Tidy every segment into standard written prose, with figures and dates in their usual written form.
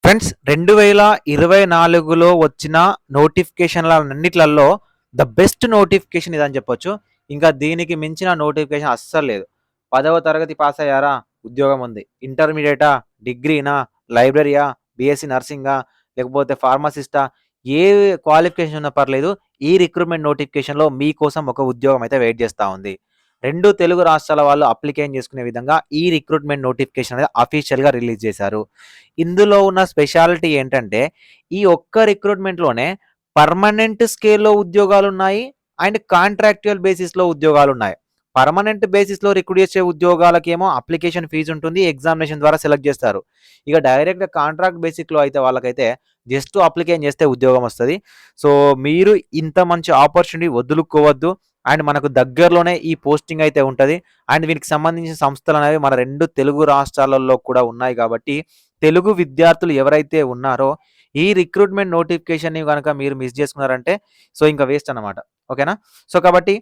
Friends 2024లో వచ్చిన నోటిఫికేషన్లన్నిట్లల్లో the best notification ఇదని చెప్పొచ్చు. ఇంకా దీనికి మించిన నోటిఫికేషన్ అస్సలు లేదు. 10వ తరగతి పాస్ అయ్యారా? ఉద్యోగం ఉంది. ఇంటర్మీడియేటా? డిగ్రీనా? లైబ్రరీయా? బీఎస్సీ నర్సింగా? లేకపోతే ఫార్మసిస్టా? ఏ క్వాలిఫికేషన్ ఉన్నా పర్లేదు. ఈ రిక్రూట్‌మెంట్ నోటిఫికేషన్‌లో మీకోసం ఒక ఉద్యోగం అయితే వెయిట్ చేస్తా ఉంది. 2 తెలుగు రాష్ట్రాల వాళ్ళు అప్లికేషన్ చేసుకునే విధంగా ఈ రిక్రూట్‌మెంట్ నోటిఫికేషన్ అనేది అఫీషియల్‌గా రిలీజ్ చేశారు. ఇందులో ఉన్న స్పెషాలిటీ ఏంటంటే, ఈ ఒక్క రిక్రూట్‌మెంట్‌లోనే పర్మనెంట్ స్కేల్‌లో ఉద్యోగాలున్నాయి. అండ్ కాంట్రాక్చువల్ బేసిస్‌లో ఉద్యోగాలున్నాయి. పర్మనెంట్ బేసిస్‌లో రిక్రూట్ చేసే ఉద్యోగాలకేమో అప్లికేషన్ ఫీజ్ ఉంటుంది. ఎగ్జామినేషన్ ద్వారా సెలెక్ట్ చేస్తారు. ఇక డైరెక్ట్‌గా కాంట్రాక్ట్ బేసిక్‌లో అయితే వాళ్ళకైతే జస్ట్ అప్లికేషన్ చేస్తే ఉద్యోగం వస్తది. సో, మీరు ఇంత మంచి ఆపర్చునిటీ వదులుకోవద్దు. అండ్ మనకు దగ్గరలోనే ఈ పోస్టింగ్ అయితే ఉంటది. అండ్ వీటికి సంబంధించిన సంస్థలనేవి మన 2 తెలుగు రాష్ట్రాలలో కూడా ఉన్నాయి కాబట్టి తెలుగు విద్యార్థులు ఎవరైతే ఉన్నారో, ఈ రిక్రూట్‌మెంట్ నోటిఫికేషన్‌ని గనక మీరు మిస్ చేసుకున్నారంటే, సో, ఇంక వేస్ట్ అన్నమాట. ఓకేనా? సో, కాబట్టి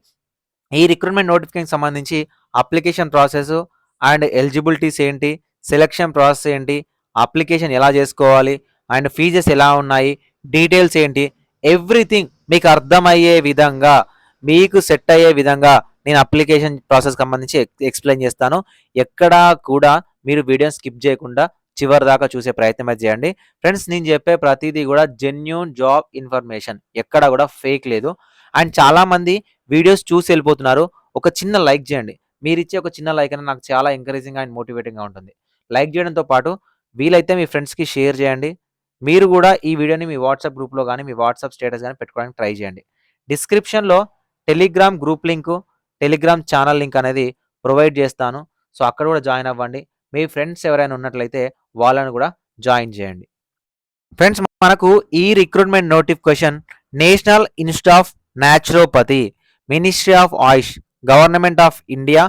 ఈ రిక్రూట్‌మెంట్ నోటిఫికేషన్‌కి సంబంధించి అప్లికేషన్ ప్రాసెసు అండ్ ఎలిజిబిలిటీస్ ఏంటి? సెలక్షన్ ప్రాసెస్ ఏంటి? అప్లికేషన్ ఎలా జేసుకోవాలి? అండ్ ఫీజెస్ ఎలా ఉన్నాయి? డీటెయిల్స్ ఏంటి? ఎవ్రీథింగ్ మీకు అర్థమయ్యే విధంగా, మీకు సెట్ అయ్యే విధంగా నేను అప్లికేషన్ ప్రాసెస్‌కి సంబంధించి ఎక్స్‌ప్లెయిన్ చేస్తాను. ఎక్కడా కూడా మీరు వీడియోని స్కిప్ జేయకుండా చివరి దాకా చూసే ప్రయత్నం అయితే చేయండి. ఫ్రెండ్స్, నేను చెప్పే ప్రతీది కూడా జెన్యూన్ జాబ్ ఇన్ఫర్మేషన్. ఎక్కడ కూడా ఫేక్ లేదు. అండ్ చాలామంది వీడియోస్ చూసి వెళ్ళిపోతున్నారు. ఒక చిన్న లైక్ చేయండి. మీరిచ్చే ఒక చిన్న లైక్ అనేది నాకు చాలా ఎంకరేజింగ్‌గా అండ్ మోటివేటింగ్‌గా ఉంటుంది. లైక్ చేయడంతో పాటు వీలైతే మీ ఫ్రెండ్స్‌కి షేర్ చేయండి. మీరు కూడా ఈ వీడియోని మీ వాట్సాప్ గ్రూప్‌లో గాని, మీ వాట్సాప్ స్టేటస్ గాని పెట్టుకోవడానికి ట్రై చేయండి. డిస్క్రిప్షన్‌లో Telegram group link, Telegram channel link అనేది ప్రొవైడ్ చేస్తాను. సో, అక్కడ కూడా జాయిన్ అవ్వండి. మీ ఫ్రెండ్స్ ఎవరైనా ఉన్నట్లయితే వాళ్ళని కూడా జాయిన్ చేయండి. ఫ్రెండ్స్, మనకు ఈ recruitment notification national institute of naturopathy, ministry of Ayush, government of India,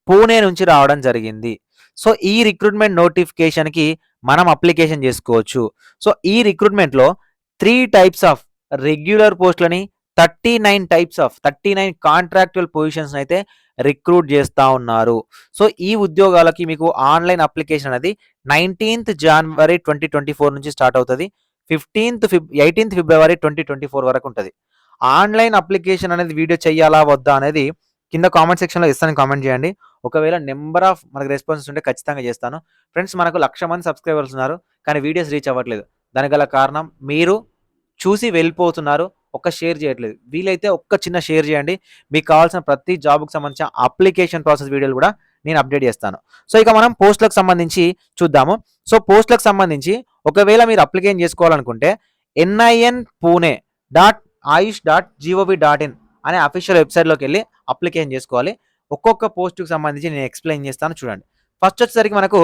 Pune నుంచి రావడం జరిగింది. సో, ఈ రిక్రూట్‌మెంట్ నోటిఫికేషన్‌కి మనం అప్లికేషన్ చేసుకోవచ్చు. సో, ఈ రిక్రూట్‌మెంట్‌లో 3 టైప్స్ ఆఫ్ రెగ్యులర్ పోస్ట్‌లని, 39 కాంట్రాక్చువల్ పొజిషన్స్‌నైతే రిక్రూట్ చేస్తా ఉన్నారు. సో, ఈ ఉద్యోగాలకి మీకు ఆన్‌లైన్ అప్లికేషన్ అనేది 19థ్ జాన్వరి 2024 నుంచి స్టార్ట్ అవుతది. 18థ్ ఫిబ్రవరి 2024 వరకు ఉంటది. ఆన్‌లైన్ అప్లికేషన్ అనేది వీడియో చేయాలా? వద్దా? అనేది కింద కామెంట్ సెక్షన్‌లో యెస్ అని కామెంట్ చేయండి. ఒకవేళ నంబర్ ఆఫ్ మనకు రెస్పాన్సెస్ ఉంటే ఖచ్చితంగా చేస్తాను. ఫ్రెండ్స్, మనకు 1,00,000 మంది సబ్‌స్క్రైబర్స్ ఉన్నారు. కానీ వీడియోస్ రీచ్ అవ్వట్లేదు. దానికి గల కారణం మీరు చూసి వెళ్ళిపోతున్నారు. ఒక్క షేర్ చేయట్లేదు. వీలైతే ఒక్క చిన్న షేర్ చేయండి. మీకు కావాల్సిన ప్రతి జాబ్‌కి సంబంధించిన అప్లికేషన్ ప్రాసెస్ వీడియోలు కూడా నేను అప్డేట్ చేస్తాను. సో, ఇక మనం పోస్ట్‌లకు సంబంధించి చూద్దాము. సో, పోస్ట్‌లకు సంబంధించి ఒకవేళ మీరు అప్లికేషన్ చేసుకోవాలనుకుంటే nin.pune.ayush.gov.in అనే అఫీషియల్ వెబ్‌సైట్‌లోకెళ్ళి అప్లికేషన్ చేసుకోవాలి. ఒక్కొక్క పోస్ట్‌కి సంబంధించి నేను ఎక్స్‌ప్లెయిన్ చేస్తాను చూడండి. ఫస్ట్ వచ్చేసరికి మనకు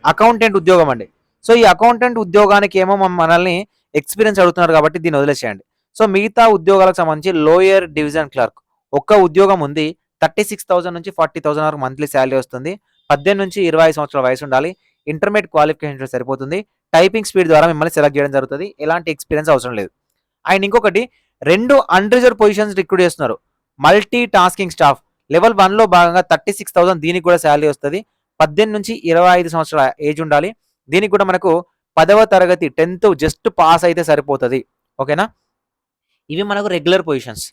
అకౌంటెంట్ ఉద్యోగం అండి. సో, ఈ అకౌంటెంట్ ఉద్యోగానికేమో మనల్ని ఎక్స్‌పీరియన్స్ అడుగుతున్నారు కాబట్టి దీన్ని వదిలేసేయండి. సో, మిగతా ఉద్యోగాలకు సంబంధించి లోయర్ డివిజన్ క్లర్క్ ఒక్క ఉద్యోగం ఉంది. 36,000 నుంచి 40,000 వరకు మంత్లీ సాలరీ వస్తుంది. 18-25 సంవత్సరాల వయసు ఉండాలి. ఇంటర్మీడియేట్ క్వాలిఫికేషన్ సరిపోతుంది. టైపింగ్ స్పీడ్ ద్వారా మిమ్మల్ని సెలెక్ట్ చేయడం జరుగుతది. ఎలాంటి ఎక్స్‌పీరియన్స్ అవసరం లేదు. అండ్ ఇంకొకటి 2 అన్‌రిజర్వ్డ్ పొజిషన్స్ రిక్రూట్ చేస్తున్నారు. మల్టీ టాస్కింగ్ స్టాఫ్ లెవెల్ 1లో భాగంగా 36,000 దీనికి కూడా సాలరీ వస్తది. 18-25 సంవత్సరాల ఏజ్ ఉండాలి. దీనికి కూడా మనకు 10వ తరగతి 10థ్ జస్ట్ పాస్ అయితే సరిపోతది. ఓకేనా? ఇవి మనకు రెగ్యులర్ పొజిషన్స్.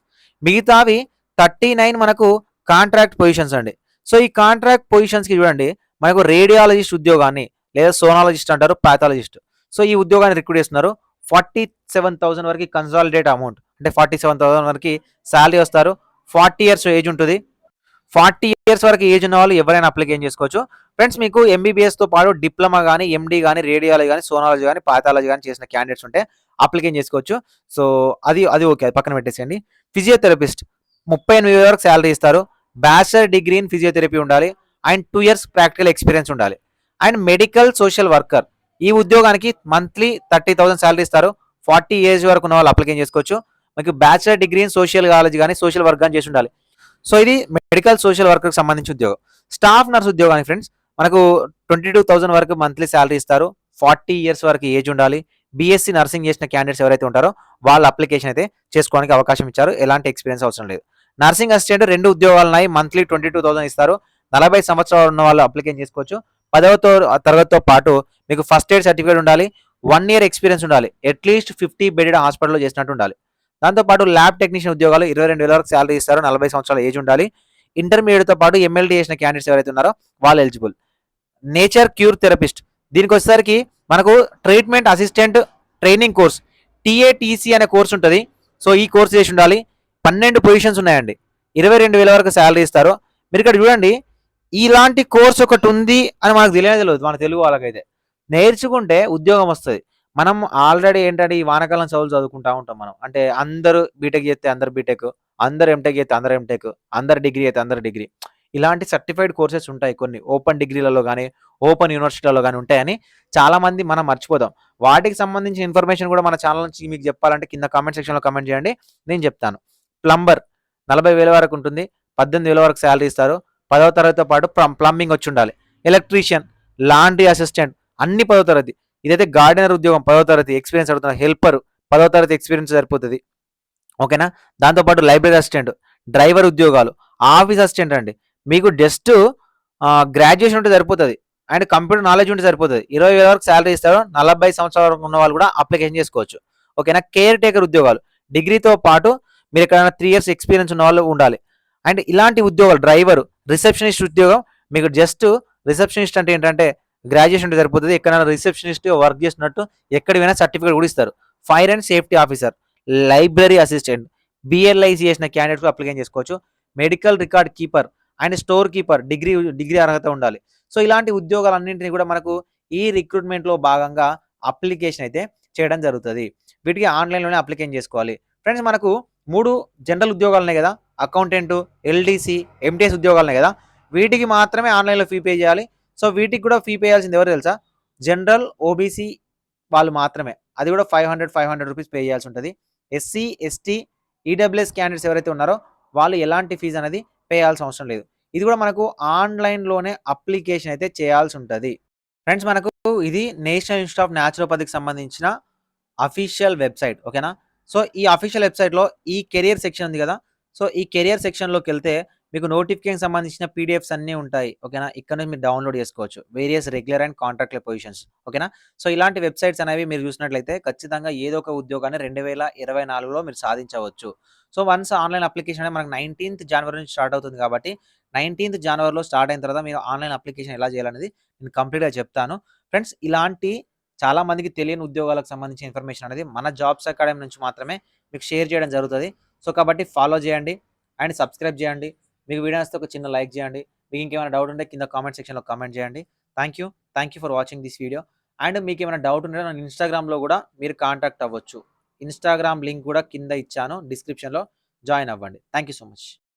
మిగతావి 39 మనకు కాంట్రాక్ట్ పొజిషన్స్ అండి. సో, ఈ కాంట్రాక్ట్ పొజిషన్స్‌కి చూడండి, మనకు రేడియాలజిస్ట్ ఉద్యోగాన్ని లేదా సోనాలజిస్ట్ అంటారు, పాథాలజిస్ట్. సో, ఈ ఉద్యోగాన్ని రిక్రూట్ చేస్తున్నారు. 47,000 వరకి కన్సాలిడేట్ అమౌంట్ అంటే 47,000 వరకి సాలరీ వస్తారు. 40 ఇయర్స్ ఏజ్ ఉంటది. 40 ఇయర్స్ వరకు ఏజ్ ఉన్న వాళ్ళు ఎవరైనా అప్లికేషన్ చేసుకోవచ్చు. ఫ్రెండ్స్, మీకు ఎంబీబీఎస్‌తో పాటు డిప్లొమా గాని, ఎండీ గాని, రేడియాలజీ గాని, సోనాలజీ గాని, పాథాలజీ గాని చేసిన క్యాండిడేట్స్ ఉంటే అప్లికేషన్ చేసుకోవచ్చు. సో, అది ఓకే. అది పక్కన పెట్టేసేయండి. ఫిజియోథెరపిస్ట్ 38,000 వరకు సాలరీ ఇస్తారు. బ్యాచిలర్ డిగ్రీ ఇన్ ఫిజియోథెరపీ ఉండాలి. అండ్ 2 ఇయర్స్ ప్రాక్టికల్ ఎక్స్‌పీరియన్స్ ఉండాలి. అండ్ మెడికల్ సోషల్ వర్కర్ ఈ ఉద్యోగానికి మంత్లీ 30,000 సాలరీ ఇస్తారు. 40 ఏజ్ వరకు ఉన్న వాళ్ళు అప్లికేషన్ చేసుకోవచ్చు. మీకు బ్యాచిలర్ డిగ్రీ ఇన్ సోషియాలజీ గాని, సోషల్ వర్క్ గాని చేసి ఉండాలి. సో, ఇది మెడికల్ సోషల్ వర్కర్‌కి సంబంధించిన ఉద్యోగం. స్టాఫ్ నర్స్ ఉద్యోగానికి ఫ్రెండ్స్ మనకు 22,000 వరకు మంత్లీ సాలరీ ఇస్తారు. 40 ఇయర్స్ వరకు ఏజ్ ఉండాలి. బీఎస్సీ నర్సింగ్ చేసిన క్యాండిడేట్స్ ఎవరైతే ఉంటారో వాళ్ళ అప్లికేషన్ అయితే చేసుకోవడానికి అవకాశం ఇచ్చారు. ఎలాంటి ఎక్స్‌పీరియన్స్ అవసరం లేదు. Nursing assistant 2 ఉద్యోగాలున్నాయి. మంత్లీ 22,000 ఇస్తారు. 40 సంవత్సరాలు ఉన్న వాళ్ళు అప్లికేషన్ చేసుకోవచ్చు. 10వ తరగతితో పాటు మీకు ఫస్ట్ ఎయిడ్ సర్టిఫికేట్ ఉండాలి. 1 ఇయర్ ఎక్స్పీరియన్స్ ఉండాలి. అట్లీస్ట్ 50 బెడెడ్ హాస్పిటల్‌లో చేసినట్టు ఉండాలి. దాంతోపాటు ల్యాబ్ టెక్నీషియన్ ఉద్యోగాలు 22,000 వరకు సాలరీ ఇస్తారు. 40 సంవత్సరాల ఏజ్ ఉండాలి. ఇంటర్మీడియేట్‌తో పాటు ఎంఎల్‌డి చేసిన క్యాండిడేట్స్ ఎవరైతే ఉన్నారో వాళ్ళు ఎలిజిబుల్. నేచర్ క్యూర్ థెరపిస్ట్ దీనికి వచ్చేసరికి మనకు ట్రీట్మెంట్ అసిస్టెంట్ ట్రైనింగ్ కోర్స్ టీఏటీసీ అనే కోర్స్ ఉంటుంది. సో ఈ కోర్స్ చేసి ఉండాలి. 12 పొజిషన్స్ ఉన్నాయండి. 22,000 వరకు శాలరీ ఇస్తారు. మీరు ఇక్కడ చూడండి, ఇలాంటి కోర్స్ ఒకటి ఉంది అని మనకు తెలియదు మన తెలుగు వాళ్ళకైతే. నేర్చుకుంటే ఉద్యోగం వస్తుంది. మనం ఆల్రెడీ ఏంటంటే ఈ వానాకాలం చదువులు చదువుకుంటా ఉంటాం మనం. అంటే అందరూ బీటెక్ చేస్తే అందరు బీటెక్, అందరు ఎంటెక్ చేస్తే అందరు ఎంటెక్, అందరు డిగ్రీ అయితే అందరు డిగ్రీ. ఇలాంటి సర్టిఫైడ్ కోర్సెస్ ఉంటాయి కొన్ని ఓపెన్ డిగ్రీలలో కానీ ఓపెన్ యూనివర్సిటీలలో కానీ ఉంటాయని చాలామంది మనం మర్చిపోతాం. వాటికి సంబంధించిన ఇన్ఫర్మేషన్ కూడా మన ఛానల్ నుంచి మీకు చెప్పాలంటే కింద కామెంట్ సెక్షన్లో కామెంట్ చేయండి, నేను చెప్తాను. ప్లంబర్ 40,000 వరకు ఉంటుంది. 18,000 వరకు శాలరీ ఇస్తారు. 10వ తరగతితో పాటు ప్లంబింగ్ వచ్చి ఉండాలి. ఎలక్ట్రీషియన్, లాండ్రీ అసిస్టెంట్ అన్ని 10వ తరగతి. ఇదైతే గార్డెనర్ ఉద్యోగం 10వ తరగతి ఎక్స్పీరియన్స్ అడుగుతున్నారు. హెల్పర్ 10వ తరగతి ఎక్స్పీరియన్స్ సరిపోతుంది. ఓకేనా. దాంతోపాటు లైబ్రరీ అసిస్టెంట్, డ్రైవర్ ఉద్యోగాలు, ఆఫీస్ అసిస్టెంట్ అండి. మీకు జస్ట్ గ్రాడ్యుయేషన్ ఉంటే సరిపోతుంది అండ్ కంప్యూటర్ నాలెడ్జ్ ఉంటే సరిపోతుంది. 20,000 వరకు శాలరీ ఇస్తారు. 40 సంవత్సరాల వరకు ఉన్న వాళ్ళు కూడా అప్లికేషన్ చేసుకోవచ్చు. ఓకేనా. కేర్ టేకర్ ఉద్యోగాలు డిగ్రీతో పాటు మీరు ఎక్కడైనా 3 ఇయర్స్ ఎక్స్పీరియన్స్ ఉన్న వాళ్ళు ఉండాలి. అండ్ ఇలాంటి ఉద్యోగాలు డ్రైవర్, రిసెప్షనిస్ట్ ఉద్యోగం మీకు జస్ట్ రిసెప్షనిస్ట్ అంటే ఏంటంటే గ్రాడ్యుయేషన్ ఉంటే సరిపోతుంది. ఎక్కడైనా రిసెప్షనిస్ట్ వర్క్ చేసినట్టు ఎక్కడికైనా సర్టిఫికేట్ కూడా ఇస్తారు. Fire and safety officer, library assistant, BLISc చేసిన క్యాండిడేట్స్ అప్లికేషన్ చేసుకోవచ్చు. Medical record keeper and store keeper degree అర్హత ఉండాలి. సో ఇలాంటి ఉద్యోగాలన్నింటినీ కూడా మనకు ఈ రిక్రూట్మెంట్లో భాగంగా అప్లికేషన్ అయితే చేయడం జరుగుతుంది. వీటికి ఆన్లైన్లోనే అప్లికేషన్ చేసుకోవాలి. ఫ్రెండ్స్ మనకు 3 జనరల్ ఉద్యోగాలు ఉన్నాయి కదా, అకౌంటెంట్, ఎల్డీసీ, ఎంటీఎస్ ఉద్యోగాలు ఉన్నాయి కదా, వీటికి మాత్రమే ఆన్లైన్లో ఫీ పే చేయాలి. సో వీటికి కూడా ఫీ పే చేయాల్సింది ఎవరు తెలుసా? జనరల్, ఓబీసీ వాళ్ళు మాత్రమే. అది కూడా 500 రూపీస్ పే చేయాల్సి ఉంటుంది. ఎస్సీ, ఎస్టీ, ఈడబ్ల్యూఎస్ క్యాండిడేట్స్ ఎవరైతే ఉన్నారో వాళ్ళు ఎలాంటి ఫీజు అనేది పే చేయాల్సిన అవసరం లేదు. ఇది కూడా మనకు ఆన్లైన్లోనే అప్లికేషన్ అయితే చేయాల్సి ఉంటుంది. ఫ్రెండ్స్ మనకు ఇది నేషనల్ ఇన్స్టిట్యూట్ ఆఫ్ న్యాచురోపతికి సంబంధించిన అఫీషియల్ వెబ్సైట్. ఓకేనా. సో ఈ అఫీషియల్ వెబ్సైట్లో ఈ కెరియర్ సెక్షన్ ఉంది కదా, సో ఈ కెరియర్ సెక్షన్లోకి వెళ్తే మీకు నోటిఫికేషన్ సంబంధించిన పీడిఎఫ్స్ అన్నీ ఉంటాయి. ఓకేనా. ఇక్కడ నుంచి మీరు డౌన్లోడ్ చేసుకోవచ్చు various regular and contract positions. ఓకేనా. సో ఇలాంటి వెబ్సైట్స్ అనేవి మీరు చూసినట్లయితే ఖచ్చితంగా ఏదో ఒక ఉద్యోగాన్ని 2024లో మీరు సాధించవచ్చు. సో వన్స్ ఆన్లైన్ అప్లికేషన్ అనేది మనకు 19th జనవరి నుంచి స్టార్ట్ అవుతుంది కాబట్టి 19th జనవరిలో స్టార్ట్ అయిన తర్వాత మీరు ఆన్లైన్ అప్లికేషన్ ఎలా చేయాలనేది నేను కంప్లీట్గా చెప్తాను. ఫ్రెండ్స్ ఇలాంటి చాలా మందికి తెలియని ఉద్యోగాలకు సంబంధించిన ఇన్ఫర్మేషన్ అనేది మన జాబ్స్ అకాడమీ నుంచి మాత్రమే మీకు షేర్ చేయడం జరుగుతుంది. సో కాబట్టి ఫాలో చేయండి అండ్ సబ్స్క్రైబ్ చేయండి. మీకు వీడియో నచ్చితే ఒక చిన్న లైక్ చేయండి. మీకు ఇంకేమైనా డౌట్ ఉంటే కింద కామెంట్ సెక్షన్లో కామెంట్ చేయండి. Thank you for watching this video. And మీకు ఏమైనా డౌట్ ఉంటే నన్ను ఇన్స్టాగ్రామ్లో కూడా మీరు కాంటాక్ట్ అవ్వచ్చు. ఇన్స్టాగ్రామ్ లింక్ కూడా కింద ఇచ్చాను డిస్క్రిప్షన్లో, జాయిన్ అవ్వండి. Thank you so much.